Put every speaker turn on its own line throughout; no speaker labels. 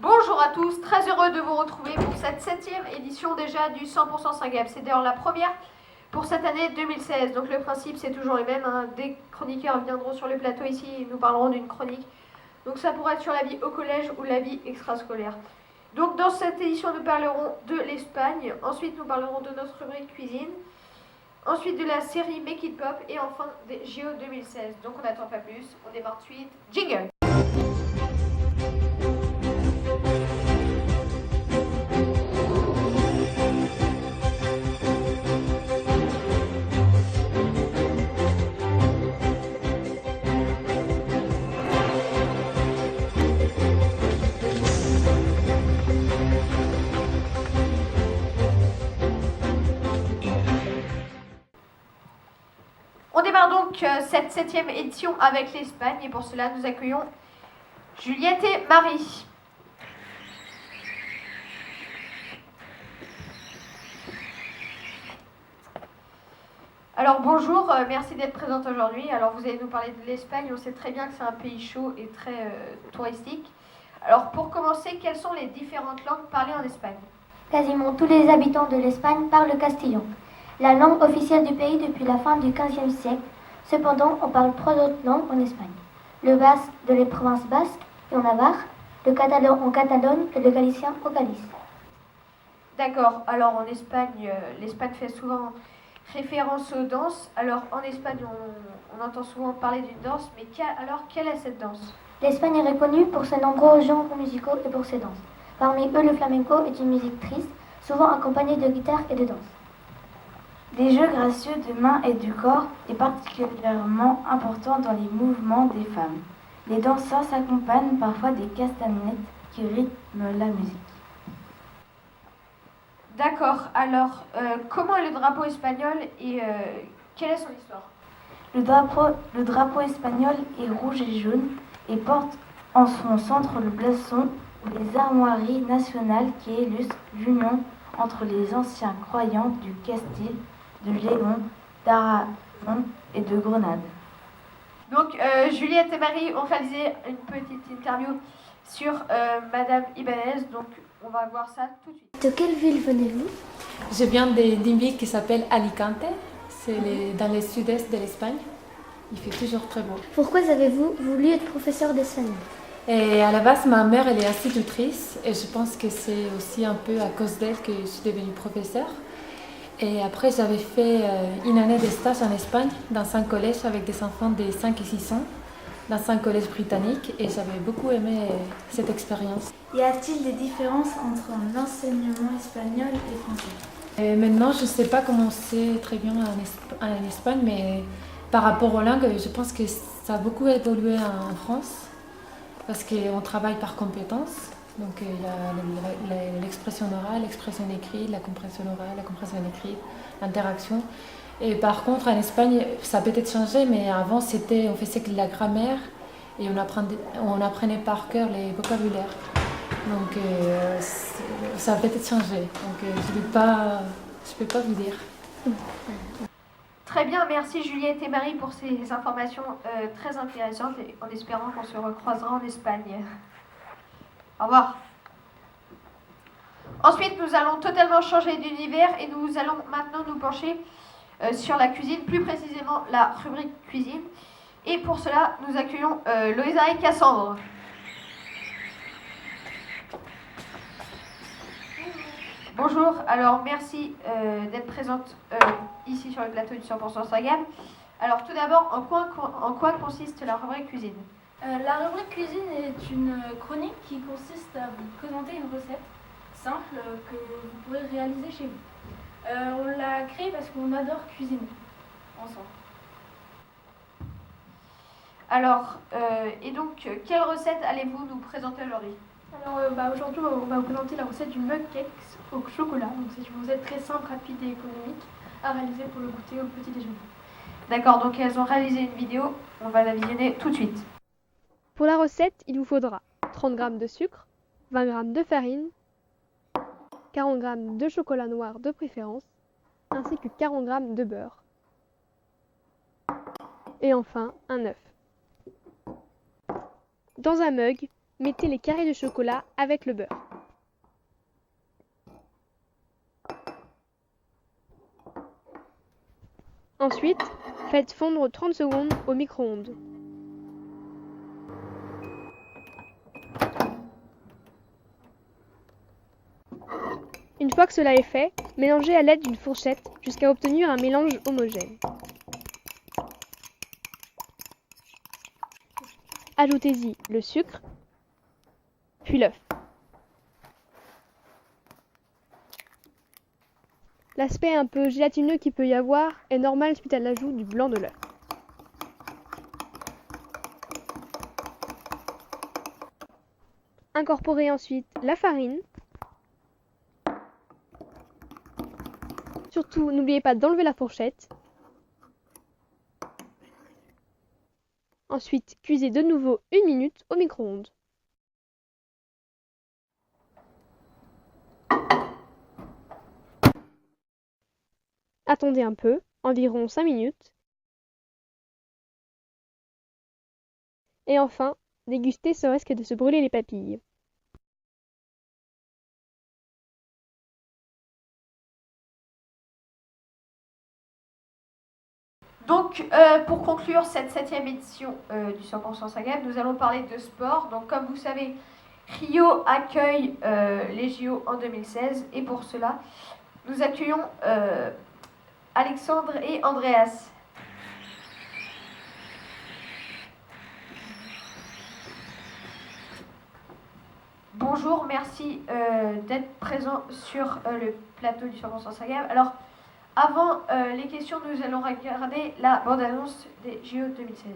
Bonjour à tous, très heureux de vous retrouver pour cette 7e édition déjà du 100% Saint-Gab. C'est d'ailleurs la première pour cette année 2016. Donc le principe c'est toujours le même, hein. Des chroniqueurs viendront sur le plateau ici et nous parlerons d'une chronique. Donc ça pourrait être sur la vie au collège ou la vie extrascolaire. Donc dans cette édition nous parlerons de l'Espagne, ensuite nous parlerons de notre rubrique cuisine, ensuite de la série Make It Pop et enfin des JO 2016. Donc on n'attend pas plus, on démarre tout de suite. Jingle! On démarre donc cette 7e édition avec l'Espagne et pour cela nous accueillons Juliette et Marie. Alors bonjour, merci d'être présente aujourd'hui. Alors vous allez nous parler de l'Espagne, on sait très bien que c'est un pays chaud et très touristique. Alors pour commencer, quelles sont les différentes langues parlées en Espagne?
Quasiment tous les habitants de l'Espagne parlent castillan, la langue officielle du pays depuis la fin du XVe siècle. Cependant, on parle 3 autres langues en Espagne. Le basque de les provinces basques et en Navarre, le catalan en Catalogne et le galicien au Galice.
D'accord, alors en Espagne, l'Espagne fait souvent référence aux danses. Alors en Espagne, on entend souvent parler d'une danse, mais quelle est cette danse?
L'Espagne est reconnue pour ses nombreux genres musicaux et pour ses danses. Parmi eux, le flamenco est une musique triste, souvent accompagnée de guitare et de danse.
Les jeux gracieux de mains et du corps est particulièrement important dans les mouvements des femmes. Les danseurs s'accompagnent parfois des castagnettes qui rythment la musique.
D'accord, alors comment est le drapeau espagnol et quelle est son histoire?
Le drapeau espagnol est rouge et jaune et porte en son centre le blason ou les armoiries nationales qui illustrent l'union entre les anciens croyants du Castille, de Léon, d'Aragon et de Grenade.
Donc Juliette et Marie ont réalisé une petite interview sur Madame Ibanez, donc on va voir ça tout de suite.
De quelle ville venez-vous?
Je viens d'une ville qui s'appelle Alicante, c'est dans le sud-est de l'Espagne. Il fait toujours très beau.
Pourquoi avez-vous voulu être professeur d'espagnol?
Et à la base, ma mère, elle est institutrice et je pense que c'est aussi un peu à cause d'elle que je suis devenue professeure. Et après, j'avais fait une année de stage en Espagne dans un collège avec des enfants de 5 et 6 ans, dans un collège britannique, et j'avais beaucoup aimé cette expérience.
Y a-t-il des différences entre l'enseignement espagnol et français?
Et maintenant, je ne sais pas comment c'est très bien en Espagne, mais par rapport aux langues, je pense que ça a beaucoup évolué en France, parce qu'on travaille par compétences. Donc il y a l'expression orale, l'expression écrite, la compréhension orale, la compréhension écrite, l'interaction. Et par contre, en Espagne, ça a peut-être changé, mais avant, on faisait que la grammaire et on apprenait par cœur les vocabulaires. Donc ça a peut-être changé. Donc je ne peux pas vous dire.
Très bien, merci Juliette et Marie pour ces informations très intéressantes et en espérant qu'on se recroisera en Espagne. Au revoir. Ensuite, nous allons totalement changer d'univers et nous allons maintenant nous pencher sur la cuisine, plus précisément la rubrique cuisine. Et pour cela, nous accueillons Loïsa et Cassandre. Bonjour, alors merci d'être présente ici sur le plateau du 100% Saint-Gab. Alors tout d'abord, en quoi consiste la rubrique cuisine?
La rubrique cuisine est une chronique qui consiste à vous présenter une recette simple que vous pourrez réaliser chez vous. On l'a créée parce qu'on adore cuisiner ensemble.
Alors, et donc, quelle recette allez-vous nous présenter aujourd'hui?
Alors aujourd'hui on va vous présenter la recette du mug cake au chocolat. Donc c'est une recette très simple, rapide et économique à réaliser pour le goûter au petit déjeuner.
D'accord, donc elles ont réalisé une vidéo, on va la visionner tout de suite.
Pour la recette, il vous faudra 30 g de sucre, 20 g de farine, 40 g de chocolat noir de préférence, ainsi que 40 g de beurre. Et enfin, un œuf. Dans un mug, mettez les carrés de chocolat avec le beurre. Ensuite, faites fondre 30 secondes au micro-ondes. Une fois que cela est fait, mélangez à l'aide d'une fourchette jusqu'à obtenir un mélange homogène. Ajoutez-y le sucre, puis l'œuf. L'aspect un peu gélatineux qu'il peut y avoir est normal suite à l'ajout du blanc de l'œuf. Incorporez ensuite la farine. Surtout, n'oubliez pas d'enlever la fourchette. Ensuite, cuisez de nouveau 1 minute au micro-ondes. Attendez un peu, environ 5 minutes. Et enfin, dégustez sans risque de se brûler les papilles.
Donc, pour conclure cette 7e édition du 100% Sagab, nous allons parler de sport. Donc, comme vous savez, Rio accueille les JO en 2016 et pour cela, nous accueillons Alexandre et Andreas. Bonjour, merci d'être présent sur le plateau du 100% Sagab. Alors, avant les questions, nous allons regarder la bande-annonce des JO 2016.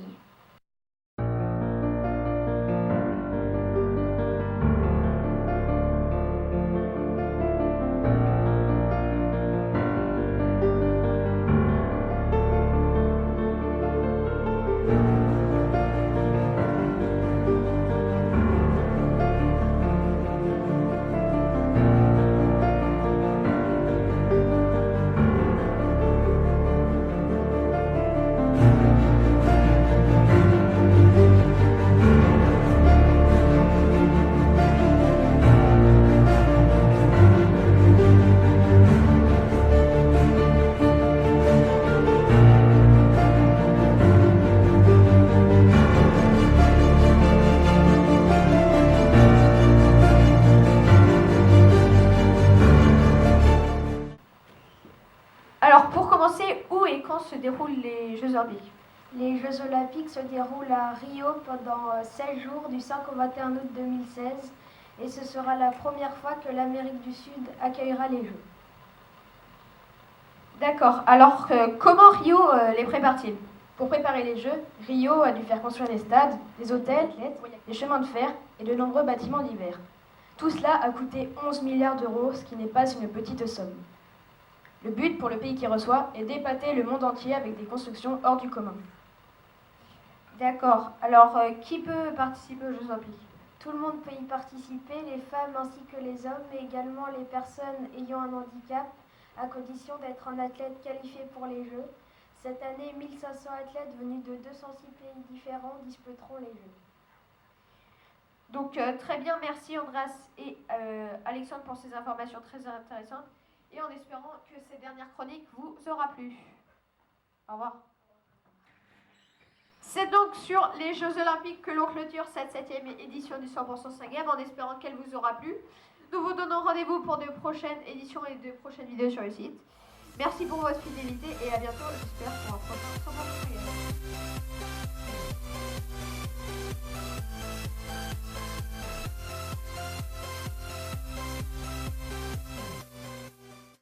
Alors, pour commencer, où et quand se déroulent les Jeux Olympiques?
Les Jeux Olympiques se déroulent à Rio pendant 16 jours du 5 au 21 août 2016 et ce sera la première fois que l'Amérique du Sud accueillera les Jeux.
D'accord. Alors, comment Rio les prépare-t-il?
Pour préparer les Jeux, Rio a dû faire construire des stades, des hôtels, des chemins de fer et de nombreux bâtiments divers. Tout cela a coûté 11 milliards d'euros, ce qui n'est pas une petite somme. Le but pour le pays qui reçoit est d'épater le monde entier avec des constructions hors du commun.
D'accord. Alors, qui peut participer aux Jeux Olympiques?
Tout le monde peut y participer, les femmes ainsi que les hommes, mais également les personnes ayant un handicap, à condition d'être un athlète qualifié pour les Jeux. Cette année, 1500 athlètes venus de 206 pays différents disputeront les Jeux.
Donc, très bien, merci Andreas et Alexandre pour ces informations très intéressantes. Et en espérant que ces dernières chroniques vous aura plu. Au revoir. C'est donc sur les Jeux Olympiques que l'on clôture cette 7e édition du 100% Sagab en espérant qu'elle vous aura plu. Nous vous donnons rendez-vous pour de prochaines éditions et de prochaines vidéos sur le site. Merci pour votre fidélité et à bientôt, j'espère, pour un prochain 100%.